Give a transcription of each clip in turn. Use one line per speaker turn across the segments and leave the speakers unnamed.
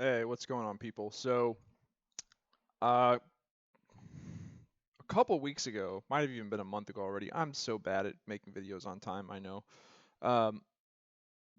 Hey, what's going on, people? Uh, a couple weeks ago, might have even been a month ago already. I'm so bad at making videos on time, I know. Um,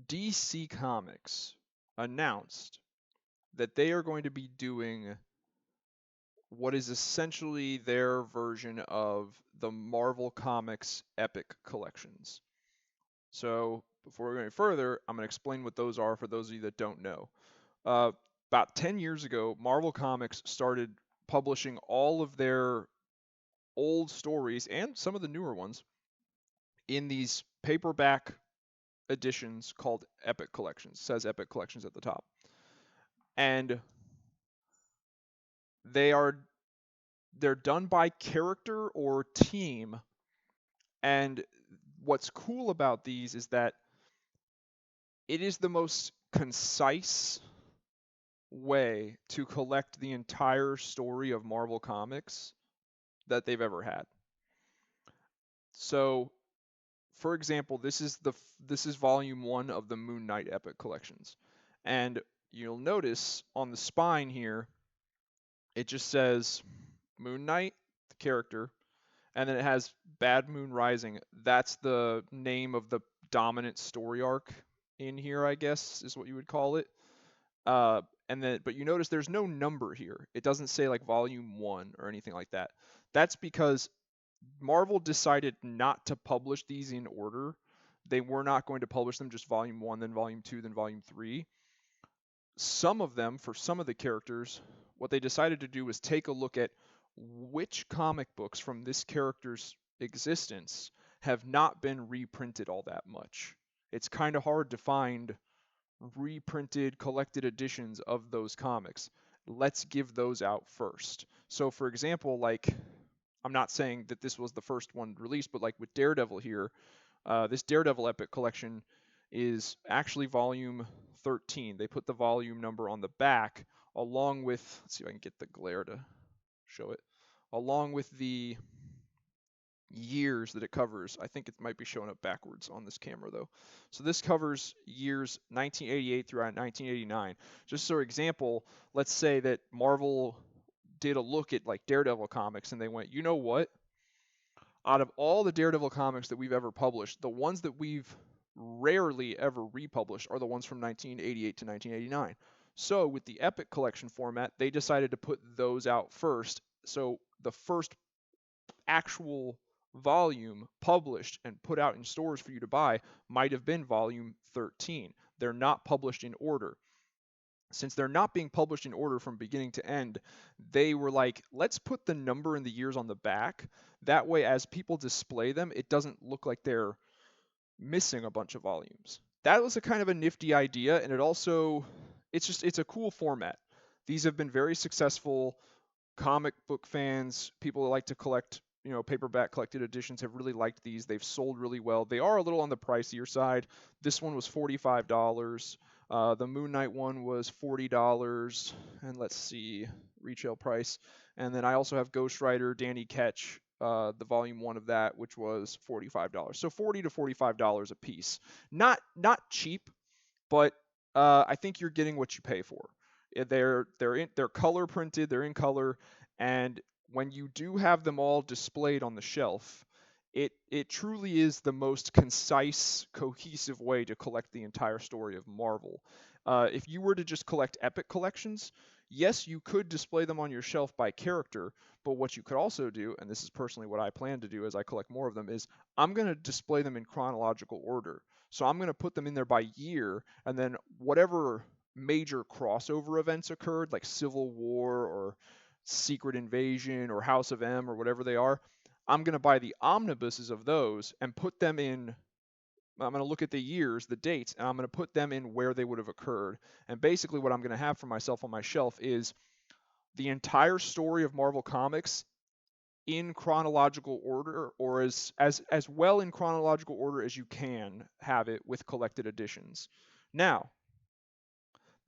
DC Comics announced that they are going to be doing what is essentially their version of the Marvel Comics Epic collections. So, before we go any further, I'm going to explain what those are for those of you that don't know. Uh, about 10 years ago, Marvel Comics started publishing all of their old stories and some of the newer ones in these paperback editions called Epic Collections. It says Epic Collections at the top. And they are they're done by character or team. And what's cool about these is that it is the most concise way to collect the entire story of Marvel Comics that they've ever had. So, for example, this is volume 1 of the Moon Knight Epic Collections. And you'll notice on the spine here, it just says Moon Knight, the character, and then it has Bad Moon Rising. That's the name of the dominant story arc in here, I guess, is what you would call it. Uh, and then, but you notice there's no number here. It doesn't say like volume 1 or anything like that. That's because Marvel decided not to publish these in order. They were not going to publish them just volume 1, then volume 2, then volume 3. Some of them, for some of the characters, what they decided to do was take a look at which comic books from this character's existence have not been reprinted all that much. It's kind of hard to find reprinted, collected editions of those comics. Let's give those out first. So, for example, like, I'm not saying that this was the first one released, but like with Daredevil here, this Daredevil Epic Collection is actually volume 13. They put the volume number on the back along with, let's see if I can get the glare to show it, along with the years that it covers. I think it might be showing up backwards on this camera though. So this covers years 1988 through 1989. Just so example, let's say that Marvel did a look at like Daredevil comics and they went, you know what? Out of all the Daredevil comics that we've ever published, the ones that we've rarely ever republished are the ones from 1988 to 1989. So with the Epic Collection format, they decided to put those out first. So the first actual volume published and put out in stores for you to buy might have been volume 13. They're not published in order. Since they're not being published in order from beginning to end, they were like, let's put the number and the years on the back. That way, as people display them, it doesn't look like they're missing a bunch of volumes. That was a kind of a nifty idea, and it's a cool format. These have been very successful. Comic book fans, people that like to collect, paperback collected editions have really liked these. They've sold really well. They are a little on the pricier side. This one was $45. The Moon Knight one was $40, and let's see, retail price. And then I also have Ghost Rider, Danny Ketch, the volume 1 of that, which was $45. So $40 to $45 a piece. Not cheap, but I think you're getting what you pay for. They're color printed, they're in color, and when you do have them all displayed on the shelf, it truly is the most concise, cohesive way to collect the entire story of Marvel. If you were to just collect Epic collections, yes, you could display them on your shelf by character, but what you could also do, and this is personally what I plan to do as I collect more of them, is I'm going to display them in chronological order. So I'm going to put them in there by year, and then whatever major crossover events occurred, like Civil War or Secret Invasion or House of M or whatever they are, I'm going to buy the omnibuses of those and put them in. I'm going to look at the years, the dates, and I'm going to put them in where they would have occurred. And basically, what I'm going to have for myself on my shelf is the entire story of Marvel Comics in chronological order, or as well in chronological order as you can have it with collected editions. Now,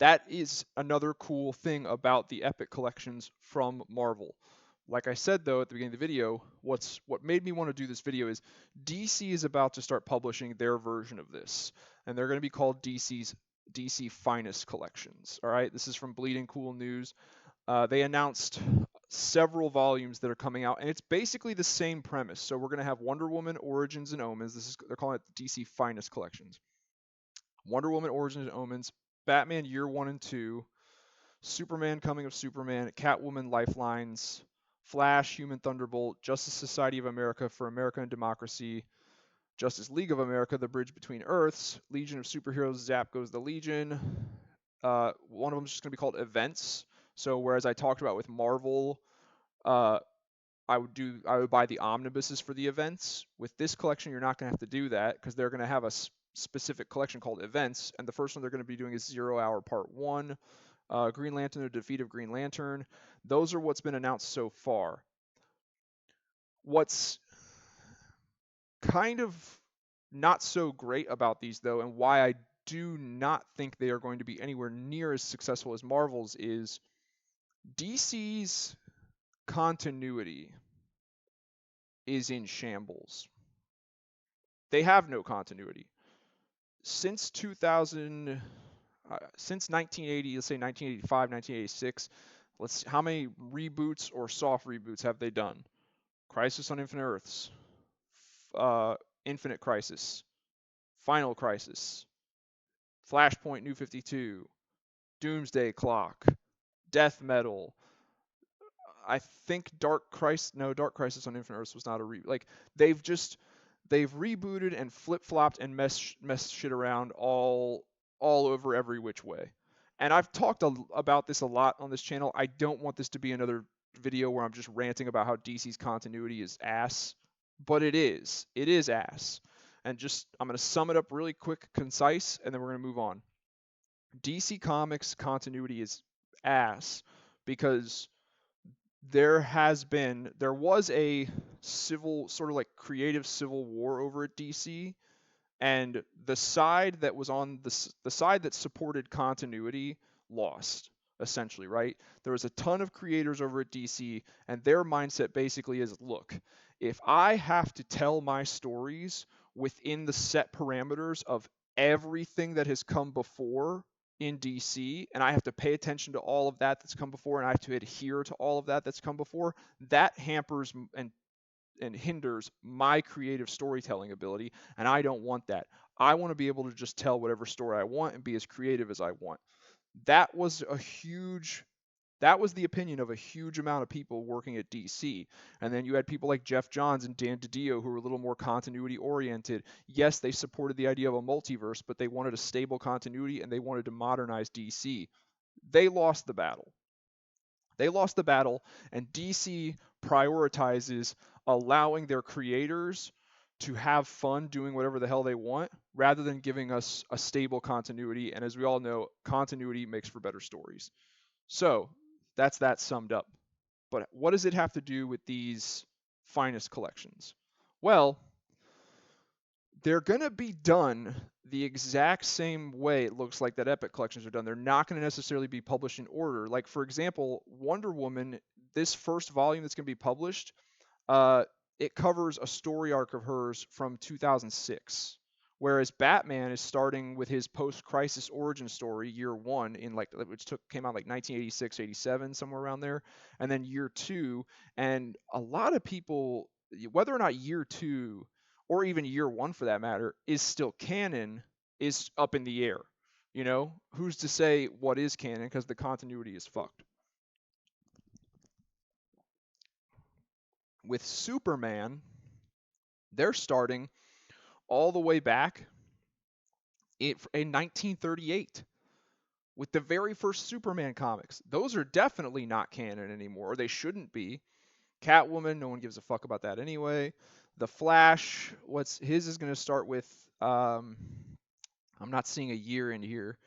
that is another cool thing about the Epic collections from Marvel. Like I said though at the beginning of the video, what made me want to do this video is DC is about to start publishing their version of this, and they're going to be called DC's DC Finest collections. All right, this is from Bleeding Cool News. They announced several volumes that are coming out, and it's basically the same premise. So we're going to have Wonder Woman Origins and Omens. They're calling it the DC Finest collections. Wonder Woman Origins and Omens, Batman Year 1 and 2, Superman Coming of Superman, Catwoman Lifelines, Flash, Human Thunderbolt, Justice Society of America for America and Democracy, Justice League of America, The Bridge Between Earths, Legion of Superheroes, Zap Goes the Legion. One of them is just going to be called Events. So whereas I talked about with Marvel, uh, I would buy the omnibuses for the events. With this collection, you're not going to have to do that because they're going to have a specific collection called Events, and the first one they're going to be doing is 0 Hour Part 1, Green Lantern, The Defeat of Green Lantern. Those are what's been announced so far. What's kind of not so great about these, though, and why I do not think they are going to be anywhere near as successful as Marvel's, is DC's continuity is in shambles. They have no continuity. Since 2000, since 1980, let's say 1985, 1986, how many reboots or soft reboots have they done? Crisis on Infinite Earths, Infinite Crisis, Final Crisis, Flashpoint New 52, Doomsday Clock, Death Metal. I think Dark Crisis on Infinite Earths was not a like they've rebooted and flip-flopped and messed shit around all over every which way. And I've talked about this a lot on this channel. I don't want this to be another video where I'm just ranting about how DC's continuity is ass, but it is. It is ass. And just I'm going to sum it up really quick, concise, and then we're going to move on. DC Comics continuity is ass because there was a sort of like creative civil war over at DC, and the side that was on the side that supported continuity lost, essentially, right? There was a ton of creators over at DC, and their mindset basically is, look, if I have to tell my stories within the set parameters of everything that has come before in DC, and I have to pay attention to all of that that's come before, and I have to adhere to all of that that's come before, that hampers and hinders my creative storytelling ability, and I don't want that. I want to be able to just tell whatever story I want and be as creative as I want. That was the opinion of a huge amount of people working at DC. And then you had people like Jeff Johns and Dan DiDio who were a little more continuity oriented. Yes, they supported the idea of a multiverse, but they wanted a stable continuity and they wanted to modernize DC. They lost the battle. And DC prioritizes allowing their creators to have fun doing whatever the hell they want rather than giving us a stable continuity. And as we all know, continuity makes for better stories. So that's that summed up. But what does it have to do with these finest collections? Well, they're going to be done the exact same way it looks like that Epic collections are done. They're not going to necessarily be published in order. Like, for example, Wonder Woman, this first volume that's going to be published, it covers a story arc of hers from 2006. Whereas Batman is starting with his post-crisis origin story, year 1, which came out like 1986, 87, somewhere around there, and then year 2. And a lot of people, whether or not year 2 or even year 1 for that matter is still canon, is up in the air. You know, who's to say what is canon because the continuity is fucked. With Superman, they're starting all the way back in 1938 with the very first Superman comics. Those are definitely not canon anymore, or they shouldn't be. Catwoman, no one gives a fuck about that anyway. The Flash, his is going to start with, I'm not seeing a year in here,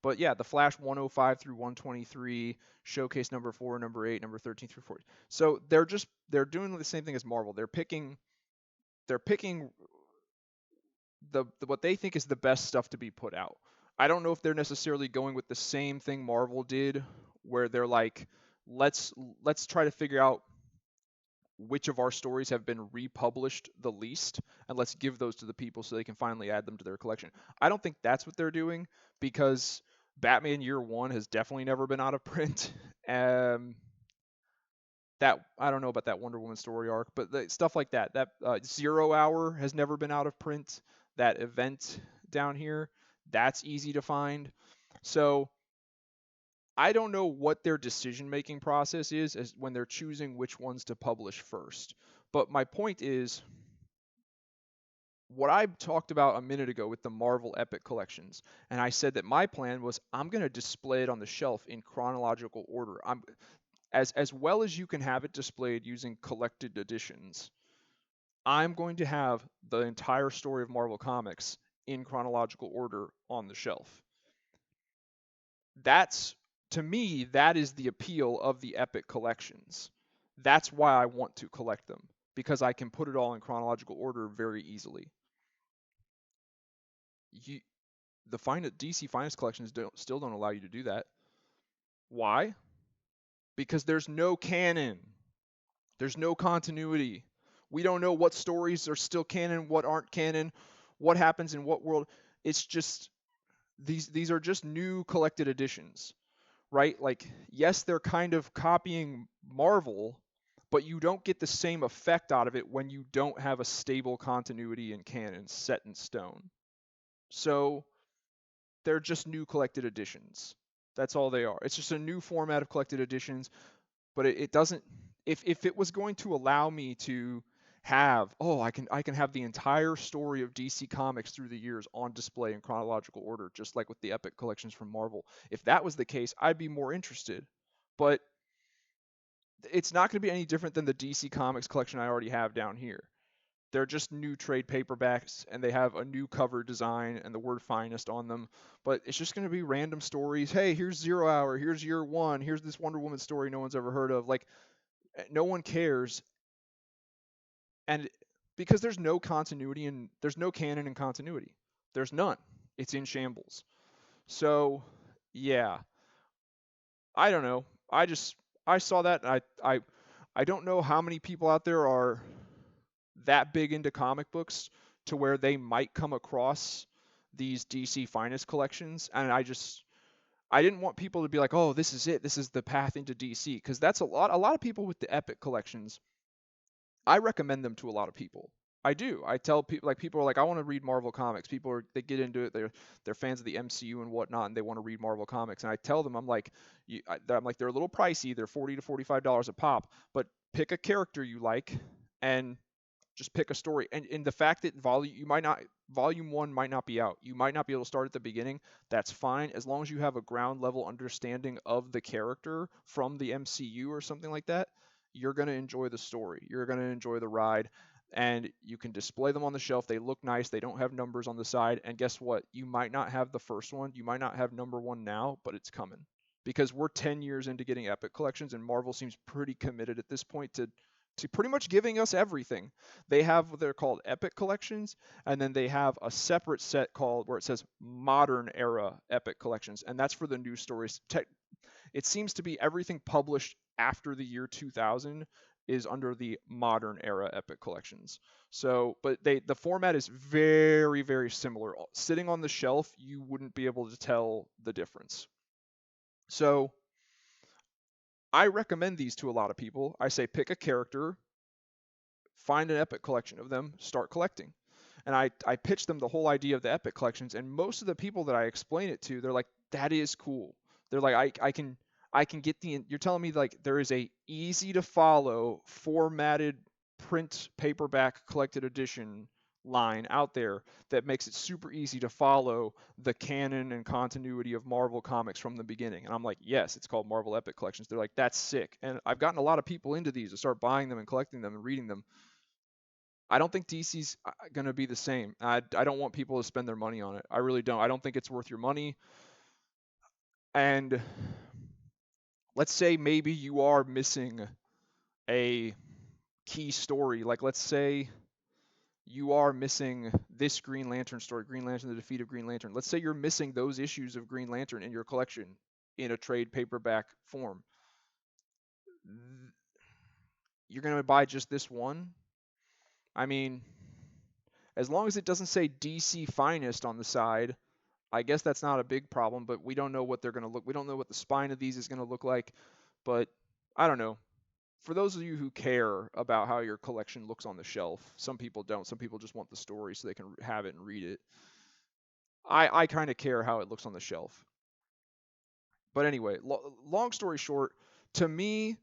but yeah, the Flash 105 through 123, Showcase number 4, number 8, number 13 through 40. So they're doing the same thing as Marvel. They're picking the what they think is the best stuff to be put out. I don't know if they're necessarily going with the same thing Marvel did, where they're like, let's try to figure out which of our stories have been republished the least, and let's give those to the people so they can finally add them to their collection. I don't think that's what they're doing, because Batman Year One has definitely never been out of print. Um, that I don't know about that Wonder Woman story arc, but stuff like that. That Zero Hour has never been out of print. That event down here, that's easy to find. So I don't know what their decision making process is as when they're choosing which ones to publish first. But my point is, what I talked about a minute ago with the Marvel Epic collections, and I said that my plan was I'm going to display it on the shelf in chronological order. I'm as well as you can have it displayed using collected editions. I'm going to have the entire story of Marvel Comics in chronological order on the shelf. That's, to me, that is the appeal of the Epic collections. That's why I want to collect them, because I can put it all in chronological order very easily. You, the DC Finest collections still don't allow you to do that. Why? Because there's no canon. There's no continuity. We don't know what stories are still canon, what aren't canon, what happens in what world. It's just these are just new collected editions, right? Like, yes, they're kind of copying Marvel, but you don't get the same effect out of it when you don't have a stable continuity and canon set in stone. So they're just new collected editions. That's all they are. It's just a new format of collected editions, but it doesn't. If it was going to allow me to have, oh, I can have the entire story of DC Comics through the years on display in chronological order, just like with the Epic collections from Marvel. If that was the case, I'd be more interested. But it's not going to be any different than the DC Comics collection I already have down here. They're just new trade paperbacks, and they have a new cover design and the word finest on them. But it's just going to be random stories. Hey, here's Zero Hour. Here's Year One. Here's this Wonder Woman story no one's ever heard of. Like, no one cares. And because there's no continuity and there's no canon and continuity, there's none. It's in shambles. So, yeah, I don't know. I saw that, and I don't know how many people out there are that big into comic books to where they might come across these DC Finest collections, and I didn't want people to be like, "Oh, this is it. This is the path into DC," because that's a lot of people with the Epic collections. I recommend them to a lot of people. I do. I tell people, like, people are like, I want to read Marvel comics. They get into it. They're fans of the MCU and whatnot, and they want to read Marvel comics. And I tell them, I'm like, they're a little pricey. They're $40 to $45 a pop, but pick a character you like and just pick a story. And the fact that volume one might not be out. You might not be able to start at the beginning. That's fine, as long as you have a ground level understanding of the character from the MCU or something like that. You're going to enjoy the story. You're going to enjoy the ride, and you can display them on the shelf. They look nice. They don't have numbers on the side. And guess what? You might not have the first one. You might not have number one now, but it's coming, because we're 10 years into getting Epic collections, and Marvel seems pretty committed at this point to pretty much giving us everything. They have what they're called Epic collections, and then they have a separate set called where it says Modern Era Epic collections, and that's for the new stories. It seems to be everything published after the year 2000 is under the Modern Era Epic collections. So, but the format is very, very similar. Sitting on the shelf, you wouldn't be able to tell the difference. So I recommend these to a lot of people. I say pick a character, find an Epic collection of them, start collecting. And I pitch them the whole idea of the Epic collections, and most of the people that I explain it to, they're like, that is cool. They're like, I can get you're telling me like there is a easy to follow formatted print paperback collected edition line out there that makes it super easy to follow the canon and continuity of Marvel comics from the beginning. And I'm like, yes, it's called Marvel Epic Collections. They're like, that's sick. And I've gotten a lot of people into these to start buying them and collecting them and reading them. I don't think DC's going to be the same. I don't want people to spend their money on it. I really don't. I don't think it's worth your money. And let's say maybe you are missing a key story. Like, let's say you are missing this Green Lantern story, Green Lantern, the defeat of Green Lantern. Let's say you're missing those issues of Green Lantern in your collection in a trade paperback form. you're going to buy just this one. I mean, as long as it doesn't say DC Finest on the side, I guess that's not a big problem, but we don't know what they're going to look. We don't know what the spine of these is going to look like, but I don't know. For those of you who care about how your collection looks on the shelf, some people don't. Some people just want the story so they can have it and read it. I kind of care how it looks on the shelf. But anyway, long story short, to me,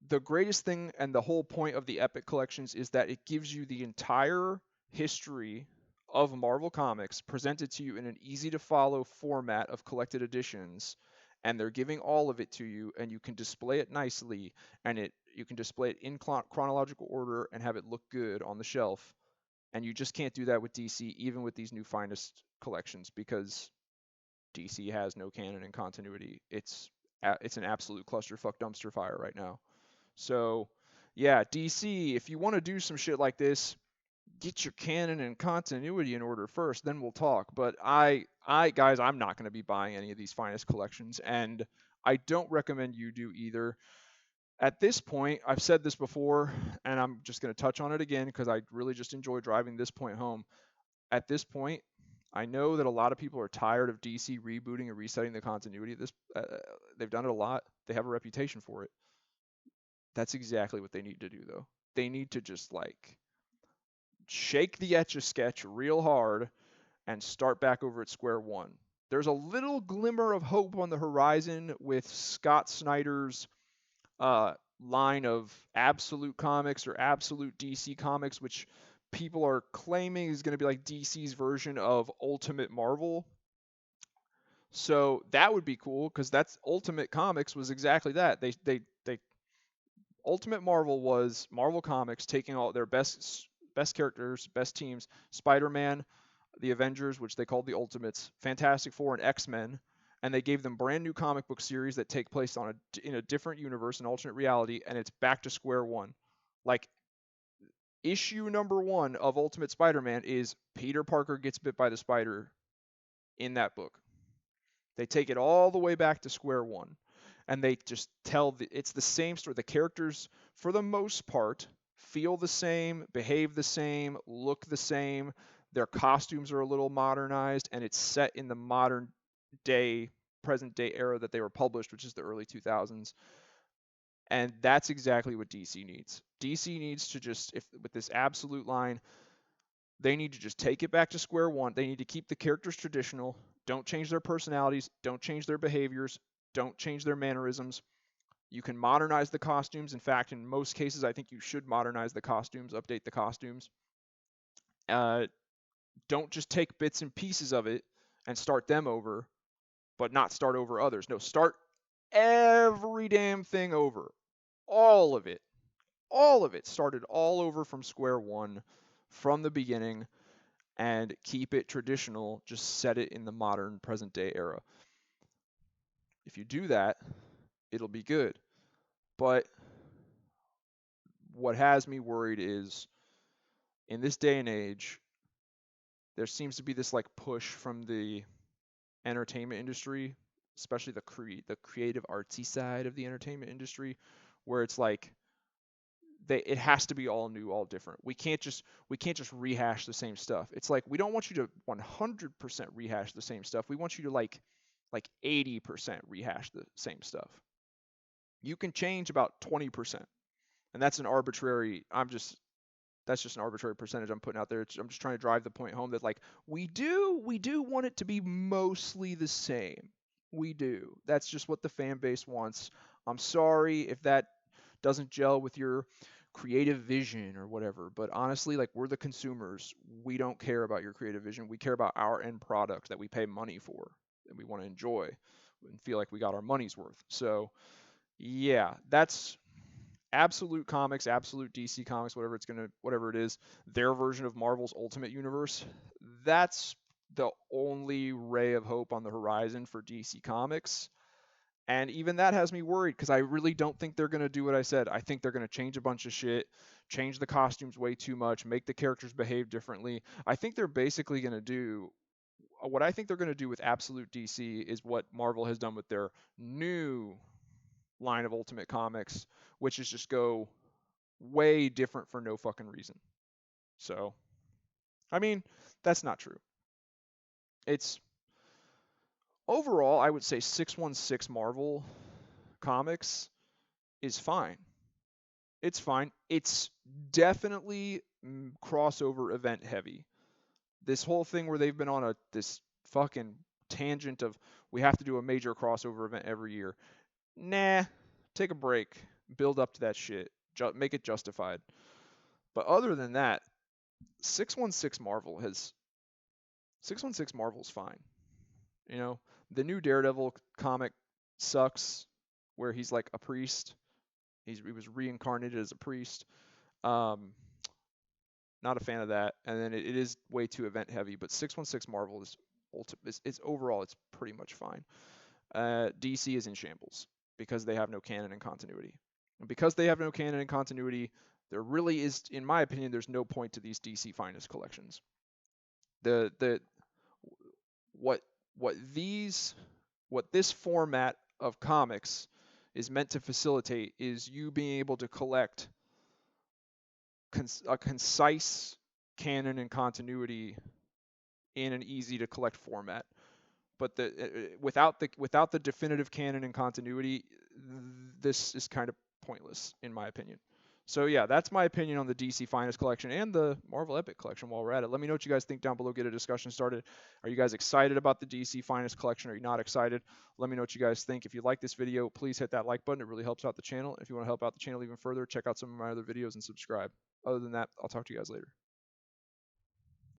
the greatest thing and the whole point of the Epic collections is that it gives you the entire history of Marvel Comics presented to you in an easy to follow format of collected editions, and they're giving all of it to you, and you can display it nicely, and you can display it in chronological order and have it look good on the shelf. And you just can't do that with DC, even with these new Finest collections, because DC has no canon and continuity. It's an absolute clusterfuck dumpster fire right now. So, yeah, DC, if you want to do some shit like this, get your canon and continuity in order first, then we'll talk. But guys, I'm not going to be buying any of these Finest collections, and I don't recommend you do either. At this point, I've said this before, and I'm just going to touch on it again because I really just enjoy driving this point home. At this point, I know that a lot of people are tired of DC rebooting and resetting the continuity. They've done it a lot. They have a reputation for it. That's exactly what they need to do, though. They need to just like shake the etch a sketch real hard and start back over at square one. There's a little glimmer of hope on the horizon with Scott Snyder's uh, line of Absolute Comics or Absolute DC Comics, which people are claiming is going to be like DC's version of Ultimate Marvel. So that would be cool because that's Ultimate Comics was exactly that. They Ultimate Marvel was Marvel Comics taking all their best characters, best teams, Spider-Man, the Avengers, which they called the Ultimates, Fantastic Four, and X-Men, and they gave them brand new comic book series that take place in a different universe, an alternate reality, and it's back to square one. Like issue number 1 of Ultimate Spider-Man is Peter Parker gets bit by the spider in that book. They take it all the way back to square one, and they just it's the same story. The characters, for the most part, feel the same, behave the same, look the same. Their costumes are a little modernized, and it's set in the modern day, present day era that they were published, which is the early 2000s. And that's exactly what DC needs. DC needs to just, if with this absolute line, they need to just take it back to square one. They need to keep the characters traditional. Don't change their personalities. Don't change their behaviors. Don't change their mannerisms. You can modernize the costumes. In fact, in most cases, I think you should modernize the costumes, update the costumes. Don't just take bits and pieces of it and start them over, but not start over others. No, start every damn thing over. All of it. All of it started all over from square one from the beginning and keep it traditional, just set it in the modern present day era. If you do that, it'll be good. But what has me worried is in this day and age, there seems to be this like push from the entertainment industry, especially the creative artsy side of the entertainment industry, where it's like it has to be all new, all different. We can't just rehash the same stuff. It's like we don't want you to 100% rehash the same stuff. We want you to like 80% rehash the same stuff. You can change about 20%, and that's an arbitrary. That's just an arbitrary percentage I'm putting out there. I'm just trying to drive the point home that like we do want it to be mostly the same. We do. That's just what the fan base wants. I'm sorry if that doesn't gel with your creative vision or whatever, but honestly, like we're the consumers. We don't care about your creative vision. We care about our end product that we pay money for and we want to enjoy and feel like we got our money's worth. So, yeah, that's Absolute Comics, Absolute DC Comics, whatever it is, their version of Marvel's Ultimate Universe. That's the only ray of hope on the horizon for DC Comics. And even that has me worried because I really don't think they're going to do what I said. I think they're going to change a bunch of shit, change the costumes way too much, make the characters behave differently. I think they're basically going to do what I think they're going to do with Absolute DC is what Marvel has done with their new line of Ultimate Comics, which is just go way different for no fucking reason. So, I mean, that's not true. It's overall, I would say 616 Marvel Comics is fine. It's fine. It's definitely crossover event heavy. This whole thing where they've been on this fucking tangent of we have to do a major crossover event every year. Nah, take a break. Build up to that shit. Make it justified. But other than that, 616 Marvel has 616 Marvel's fine. You know, the new Daredevil comic sucks, where he's like a priest. He was reincarnated as a priest. Um, Not a fan of that. And then it is way too event heavy. But 616 Marvel is it's overall it's pretty much fine. DC is in shambles because they have no canon and continuity. And because they have no canon and continuity, there really is, in my opinion, there's no point to these DC Finest collections. The what what these what this format of comics is meant to facilitate is you being able to collect a concise canon and continuity in an easy to collect format. But without the definitive canon and continuity, this is kind of pointless in my opinion. So yeah, that's my opinion on the DC Finest collection and the Marvel Epic collection. While we're at it, let me know what you guys think down below. Get a discussion started. Are you guys excited about the DC Finest collection? Are you not excited? Let me know what you guys think. If you like this video, please hit that like button. It really helps out the channel. If you want to help out the channel even further, check out some of my other videos and subscribe. Other than that, I'll talk to you guys later.